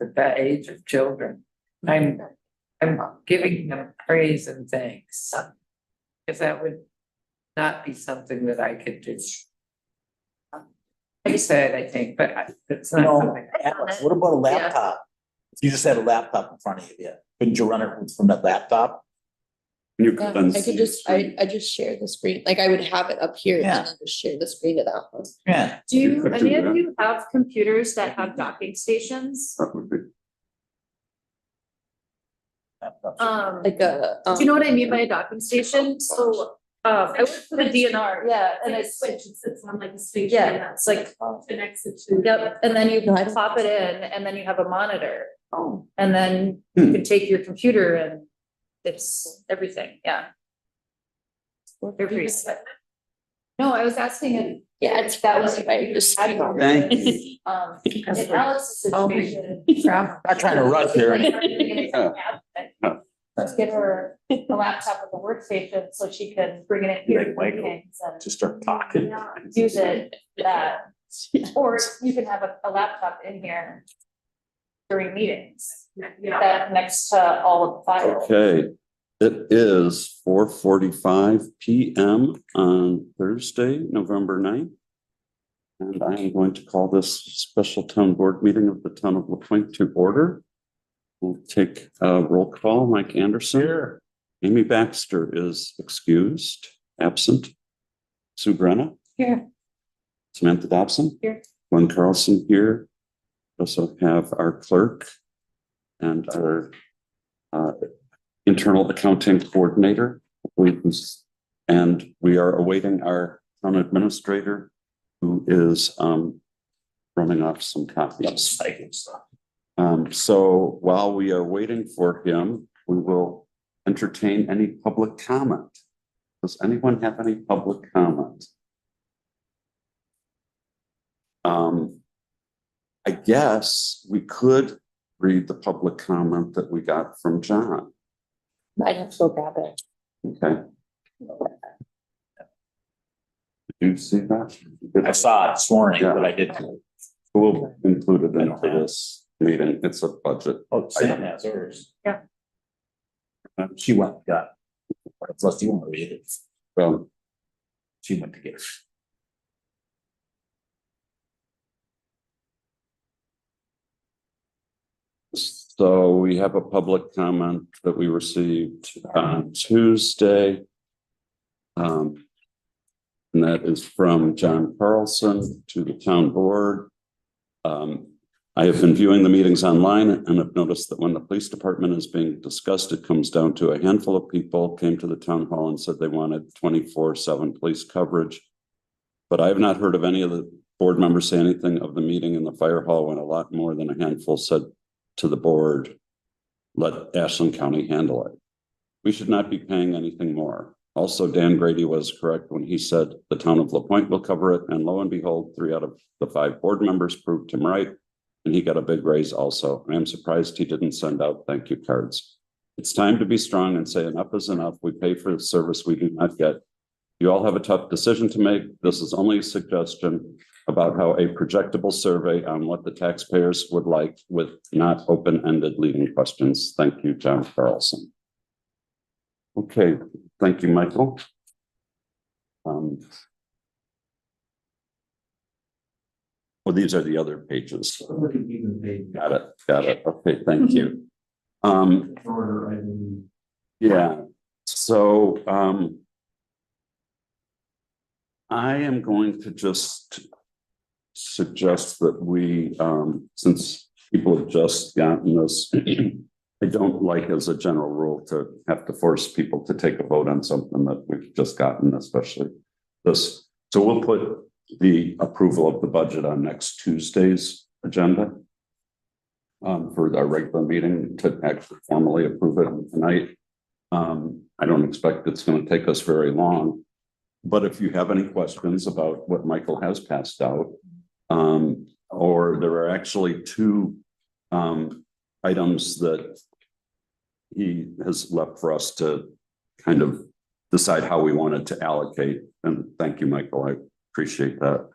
at that age of children. I'm giving them praise and thanks. Because that would not be something that I could do. I said, I think, but it's not something. Alex, what about a laptop? If you just had a laptop in front of you, couldn't you run it from that laptop? You Yeah, could I could just, I just share the screen, like I would have it up here Yeah. and then just share the screen to that one. Yeah. Do You could any do of that. you have computers that have docking stations? That would be. Like a. Do you know what I mean by a docking station? So, I work for the DNR, yeah, and it's switch, it sits on like a station. Yeah. It's like connects it to. Yep, and then you pop it in and then you have a monitor. Oh. And then you can take your computer and it's everything, yeah. You're free. No, I was asking if. Yeah, it's that was if I just. Thank you. In Alex's situation. Not trying to rush here. Let's get her a laptop with a workstation so she can bring it in here Like for Michael. meetings and Just start talking. use it that. Or you can have a laptop in here during meetings, that next to all of the files. Okay, it is 4:45 PM on Thursday, November 9th. And I am going to call this special town board meeting of the town of LaPointe to order. We'll take a roll call. Mike Anderson. Here. Amy Baxter is excused, absent. Sue Brenna. Here. Samantha Dobson. Here. Glenn Carlson here. Also have our clerk and our internal accounting coordinator. And we are awaiting our town administrator who is running off some copies. So while we are waiting for him, we will entertain any public comment. Does anyone have any public comment? I guess we could read the public comment that we got from John. I'd have to go grab it. Okay. Did you see that? I saw it this morning, Yeah. but I didn't. We'll include it I into don't have it. this meeting. It's a budget. Oh, Sam has hers. Yeah. She went, and got. Plus you want to read it. Well, She went to get it. so we have a public comment that we received on Tuesday. And that is from John Carlson to the town board. I have been viewing the meetings online and have noticed that when the police department is being discussed, it comes down to a handful of people came to the town hall and said they wanted 24/7 police coverage. But I have not heard of any of the board members say anything of the meeting in the fire hall when a lot more than a handful said to the board, let Ashland County handle it. We should not be paying anything more. Also, Dan Grady was correct when he said the town of LaPointe will cover it, and lo and behold, 3 out of the 5 board members proved him right, and he got a big raise also. I am surprised he didn't send out thank you cards. It's time to be strong and say enough is enough. We pay for the service we do not get. You all have a tough decision to make. This is only a suggestion about how a projectable survey on what the taxpayers would like with not open-ended leading questions. Thank you, John Carlson. Okay, thank you, Michael. Well, these are the other pages. Got it. Okay, thank you. Yeah, so I am going to just suggest that we, since people have just gotten this, I don't like as a general rule to have to force people to take a vote on something that we've just gotten, especially this. So we'll put the approval of the budget on next Tuesday's agenda for our regular meeting to actually formally approve it tonight. I don't expect it's going to take us very long, but if you have any questions about what Michael has passed out, or there are actually 2 items that he has left for us to kind of decide how we wanted to allocate. And thank you, Michael. I appreciate that.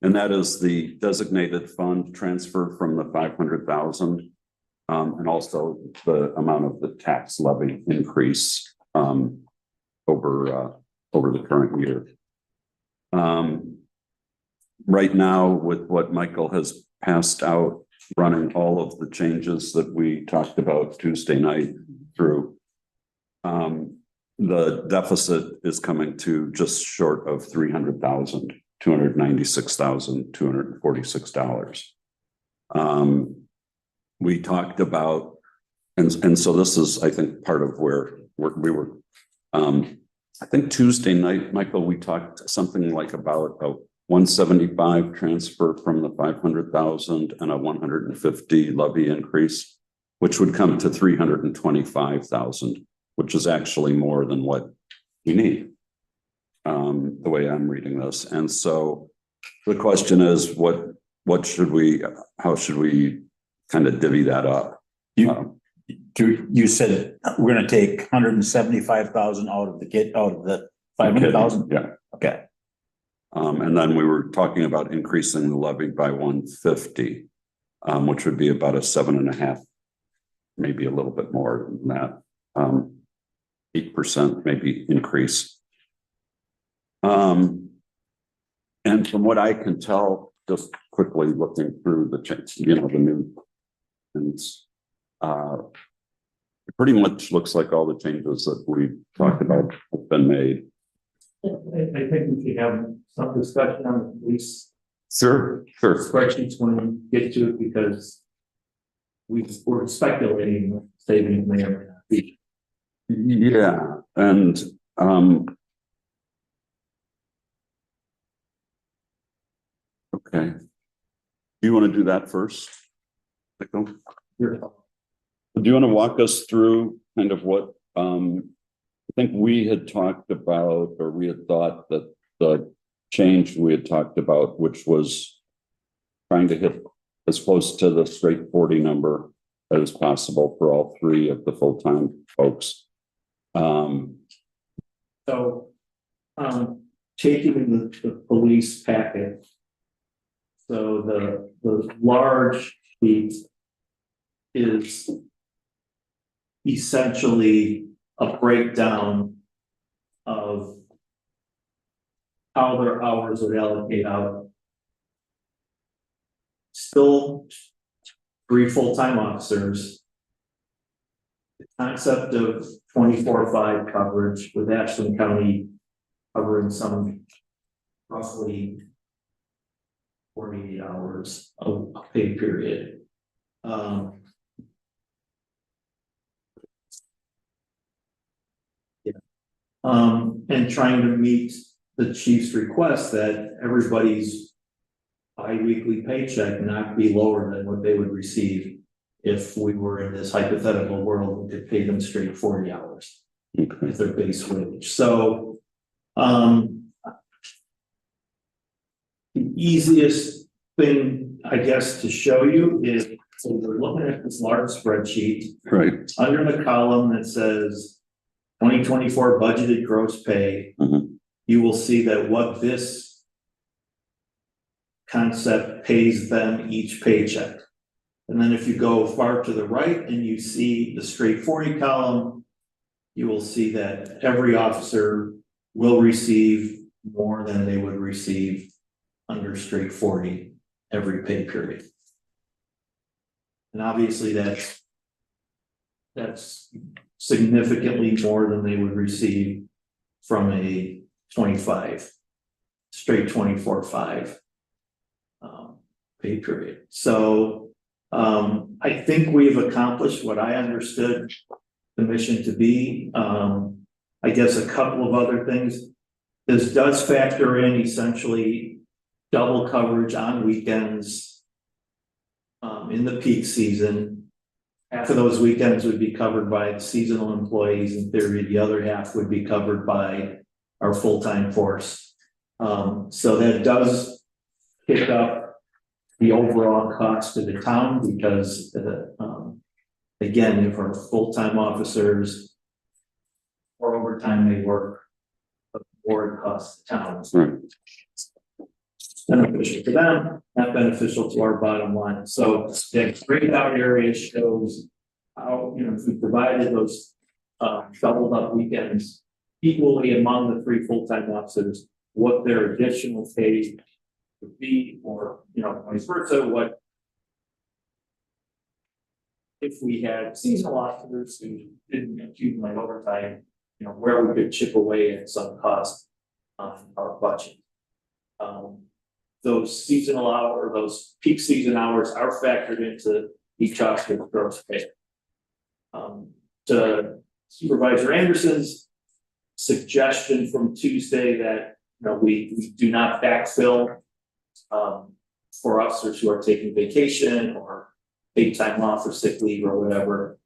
And that is the designated fund transfer from the 500,000. And also the amount of the tax levy increase, over the current year. Right now, with what Michael has passed out, running all of the changes that we talked about Tuesday night through, the deficit is coming to just short of $296,246. We talked about, and so this is, I think, part of where we were. I think Tuesday night, Michael, we talked something like about a 175 transfer from the 500,000 and a 150 levy increase, which would come to 325,000, which is actually more than what we need. The way I'm reading this. And so the question is, what should we, how should we kind of divvy that up? You said we're gonna take 175,000 out of the 500,000? Yeah. Okay. And then we were talking about increasing the levy by 150, which would be about a 7.5, maybe a little bit more than that. 8% maybe increase. And from what I can tell, just quickly looking through the change, the new, and it pretty much looks like all the changes that we talked about have been made. I think we should have some discussion on the police Sure. spreadsheets when we get to it, because we're speculating savings may or may not be. Yeah, and okay. Do you want to do that first? Michael? Sure. Do you want to walk us through kind of what I think we had talked about, or we had thought that the change we had talked about, which was trying to hit as close to the straight 40 number as possible for all three of the full-time folks. So, taking the police packet. So the large sheet is essentially a breakdown of how their hours would allocate out. Still 3 full-time officers. The concept of 24/5 coverage with Ashland County covering some roughly 48 hours of pay period. And trying to meet the chief's request that everybody's bi-weekly paycheck not be lower than what they would receive if we were in this hypothetical world and could pay them straight 40 hours Okay. as their base wage. So, the easiest thing, I guess, to show you is, so we're looking at this large spreadsheet. Right. Under the column that says 2024 budgeted gross pay, Mhm. you will see that what this concept pays them each paycheck. And then if you go far to the right and you see the straight 40 column, you will see that every officer will receive more than they would receive under straight 40 every pay period. And obviously that's significantly more than they would receive from a 25, straight 24/5 pay period. So I think we've accomplished what I understood the mission to be. I guess a couple of other things. This does factor in essentially double coverage on weekends in the peak season. Half of those weekends would be covered by seasonal employees. In theory, the other half would be covered by our full-time force. So that does pick up the overall cost to the town, because again, if our full-time officers or overtime they work, the more it costs the town. Right. beneficial to them, not beneficial to our bottom line. So that breakout area shows how, you know, if we provided those doubled up weekends equally among the 3 full-time officers, what their additional pay would be, or, you know, vice versa, what if we had seasonal officers who didn't accumulate overtime, you know, where we could chip away at some cost on our budget. Those seasonal hour, those peak season hours are factored into each officer's gross pay. To Supervisor Anderson's suggestion from Tuesday that, you know, we do not backfill for officers who are taking vacation or paid time off or sick leave or whatever.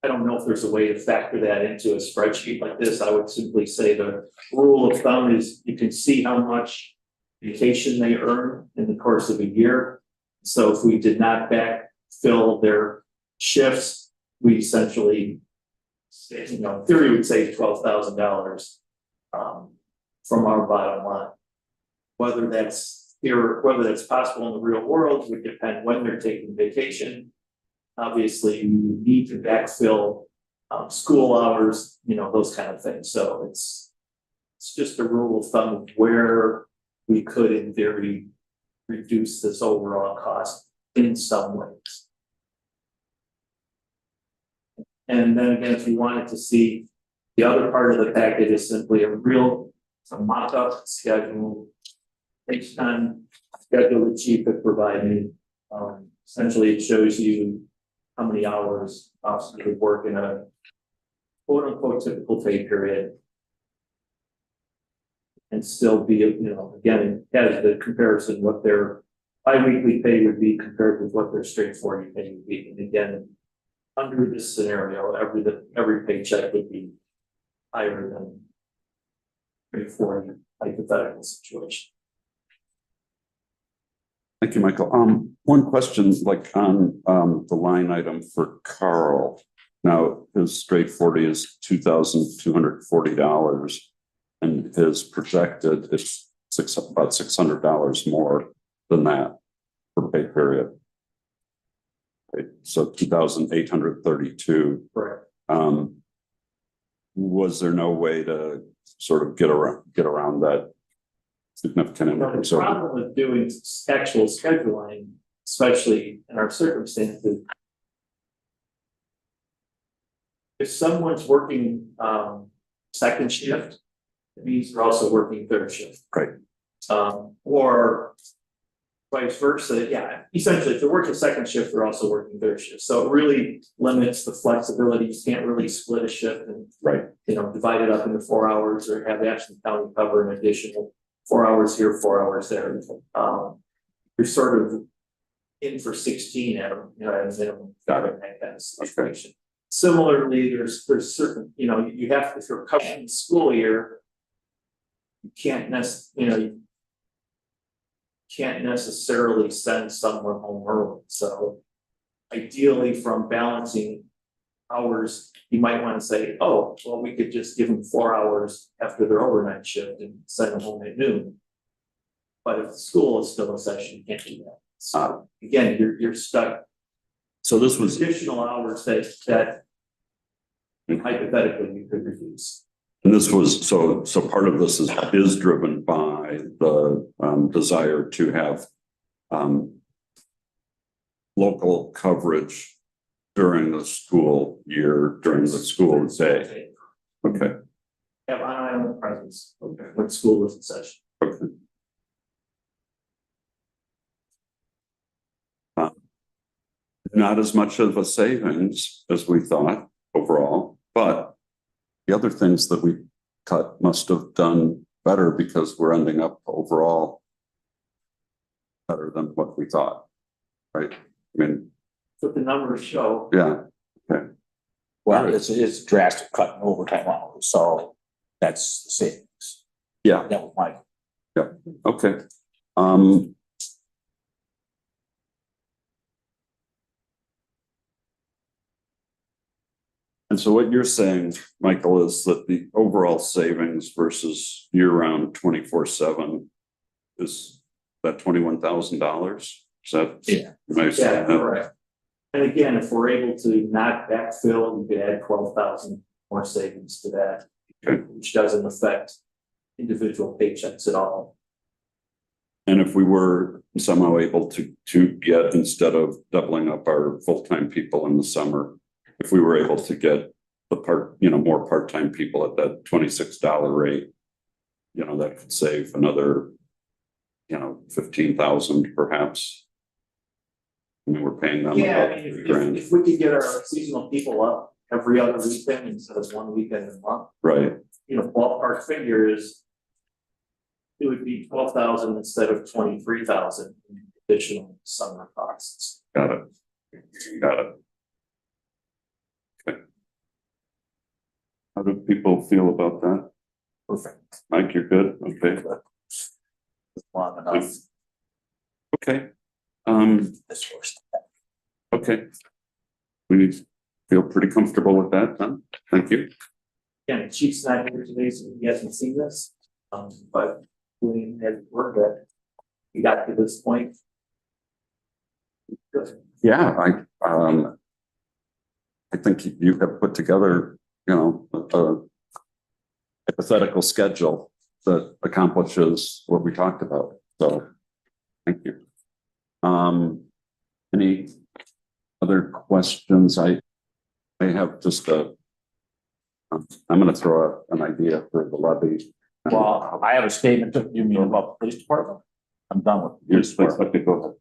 I don't know if there's a way to factor that into a spreadsheet like this. I would simply say the rule of thumb is you can see how much vacation they earn in the course of a year. So if we did not backfill their shifts, we essentially, you know, in theory would save $12,000 from our bottom line. Whether that's here, whether that's possible in the real world would depend when they're taking vacation. Obviously, we need to backfill school hours, you know, those kind of things. So it's just a rule of thumb of where we could, in theory, reduce this overall cost in some ways. And then again, if you wanted to see the other part of the package is simply a mock-up schedule based on schedule the chief had provided. Essentially, it shows you how many hours officers would work in a quote unquote typical pay period. And still be, you know, again, it has the comparison what their bi-weekly pay would be compared with what their straight 40 pay would be. And again, under this scenario, every paycheck would be higher than straight 40 hypothetical situation. Thank you, Michael. One question, like on the line item for Carl. Now, his straight 40 is $2,240, and his projected is about $600 more than that per pay period. Okay, so 2,832. Correct. Was there no way to sort of get around that significant increase? The problem with doing actual scheduling, especially in our circumstances, if someone's working second shift, it means they're also working third shift. Right. Or vice versa. Yeah, essentially, if they're working second shift, they're also working third shift. So it really limits the flexibility. You can't really split a shift and, Right, you know, divide it up into 4 hours or have Ashland County cover an additional 4 hours here, 4 hours there. You're sort of in for 16 at a, you know, as minimum. Got it. That kind of situation. Similarly, there's certain, you know, you have to, if you're covering the school year, you can't necessarily send someone home early. So ideally, from balancing hours, you might want to say, oh, well, we could just give them 4 hours after their overnight shift and send them home at noon. But if the school is still in session, you can't do that. So again, you're stuck. so this was Additional hours that hypothetically you could reduce. And this was, so part of this is driven by the desire to have local coverage during the school year, during the school day. Okay, Have on-island presence okay, when school is in session. okay. Not as much of a savings as we thought overall, but the other things that we cut must have done better because we're ending up overall better than what we thought, right? I mean, What the numbers show. yeah, Well, it's drastic cut in overtime hours, so that's the savings. yeah, That was my, okay. And so what you're saying, Michael, is that the overall savings versus year-round 24/7 is that $21,000? Is that? Yeah. am I saying Yeah, that? correct. And again, if we're able to not backfill, you could add 12,000 more savings to that. Okay. Which doesn't affect individual paychecks at all. And if we were somehow able to get, instead of doubling up our full-time people in the summer, if we were able to get more part-time people at that $26 rate, that could save another, 15,000 perhaps. I mean, we're paying them Yeah, I about mean, $3,000, if we could get our seasonal people up every other weekend instead of one weekend a month, right? ballpark figure is. It would be 12,000 instead of 23,000 additional summer costs. Got it. Okay. How do people feel about that? Perfect. Mike, you're good? Okay. Long enough. Okay. This first. Okay. We feel pretty comfortable with that then. Thank you. Again, Chief's not here today, so he hasn't seen this, but we had word that we got to this point. Good. Yeah, I think you have put together, a hypothetical schedule that accomplishes what we talked about. So, thank you. Any other questions? I have just I'm going to throw an idea for the levy. Well, I have a statement to you mean about the police department. I'm done with the police department. Okay, go ahead.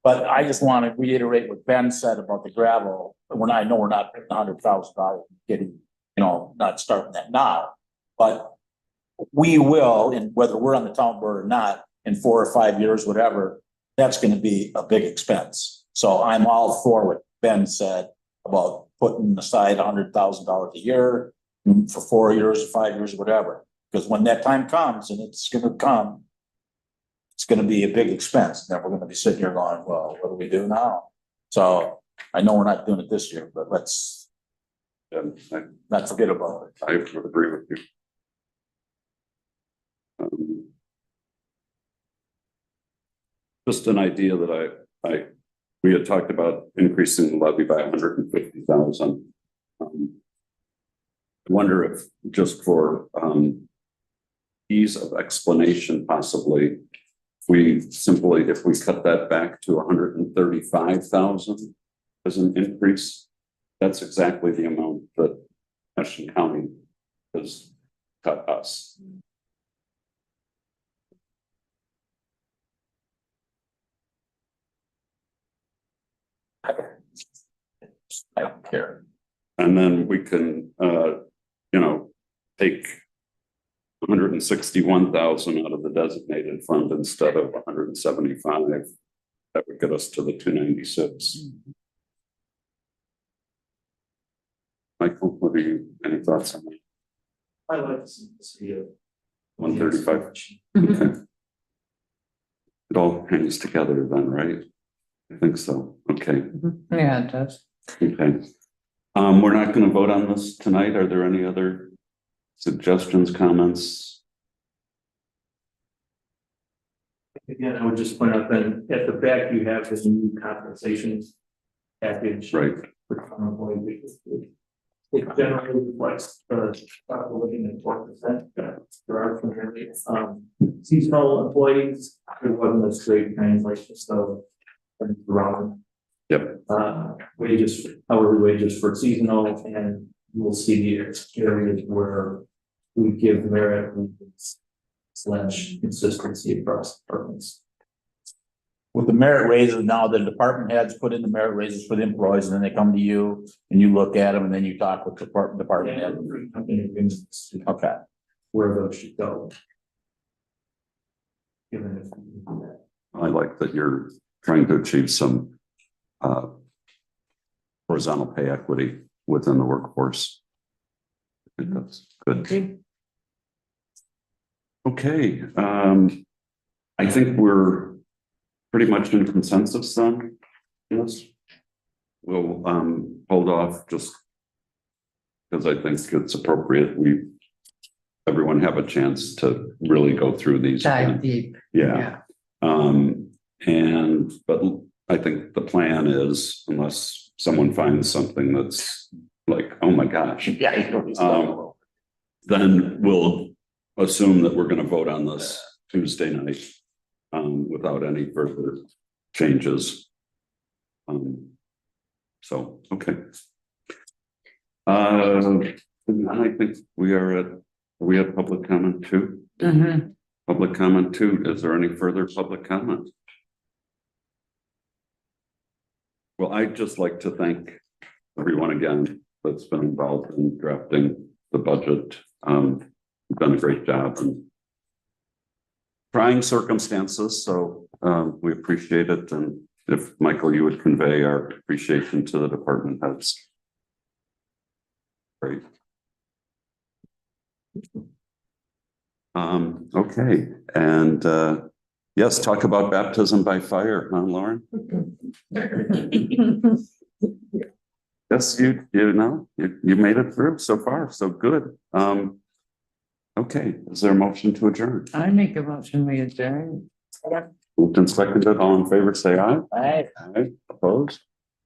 But I just want to reiterate what Ben said about the gravel. When I know we're not putting $100,000 getting, not starting that now, but we will, and whether we're on the town board or not, in 4 or 5 years, whatever, that's going to be a big expense. So I'm all for what Ben said about putting aside $100,000 a year for 4 years, 5 years, whatever. Because when that time comes, and it's going to come, it's going to be a big expense. Then we're going to be sitting here going, well, what do we do now? So I know we're not doing it this year, but let's not forget about it. I agree with you. Just an idea that we had talked about increasing the levy by 150,000. I wonder if just for ease of explanation, possibly, if we cut that back to 135,000 as an increase, that's exactly the amount that Ashland County has cut us. I don't care. And then we can, take 161,000 out of the designated fund instead of 175. That would get us to the 296. Michael, what are any thoughts on that? I like to see it. 135. Okay. It all hangs together then, right? I think so. Okay. Yeah, it does. Okay. We're not going to vote on this tonight. Are there any other suggestions, comments? Again, I would just point out that at the back, you have this new compensation package. Right. For town employees. It generally reflects the living at 4%. There are seasonal employees, there wasn't a straight translation, so around. Yep. Wages, hourly wages for seasonal, and we'll see areas where we give merit / consistency across departments. With the merit raises now, the department heads put in the merit raises for the employees, and then they come to you and you look at them, and then you talk with the department head. Okay. Where those should go. Given if we do that. I like that you're trying to achieve some horizontal pay equity within the workforce. I think that's good. Okay, I think we're pretty much in consensus then. Yes. We'll hold off just because I think it's appropriate. We everyone have a chance to really go through these. Dive deep, Yeah. But I think the plan is, unless someone finds something that's like, oh my gosh, then we'll assume that we're gonna vote on this Tuesday night, without any further changes. So, okay. I think we had public comment too. Mhm. Public comment too. Is there any further public comment? Well, I'd just like to thank everyone again that's been involved in drafting the budget. You've done a great job and trying circumstances, so we appreciate it. And if Michael, you would convey our appreciation to the department heads. Great. Okay, and yes, talk about baptism by fire, huh, Lauren? Yes, you know, you made it through so far, so good. Okay, is there a motion to adjourn? I make a motion, we adjourn. Moved and seconded, all in favor, say aye. Right, Aye, opposed?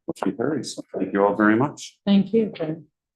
Motion carries. Thank you all very much. thank you. Ken.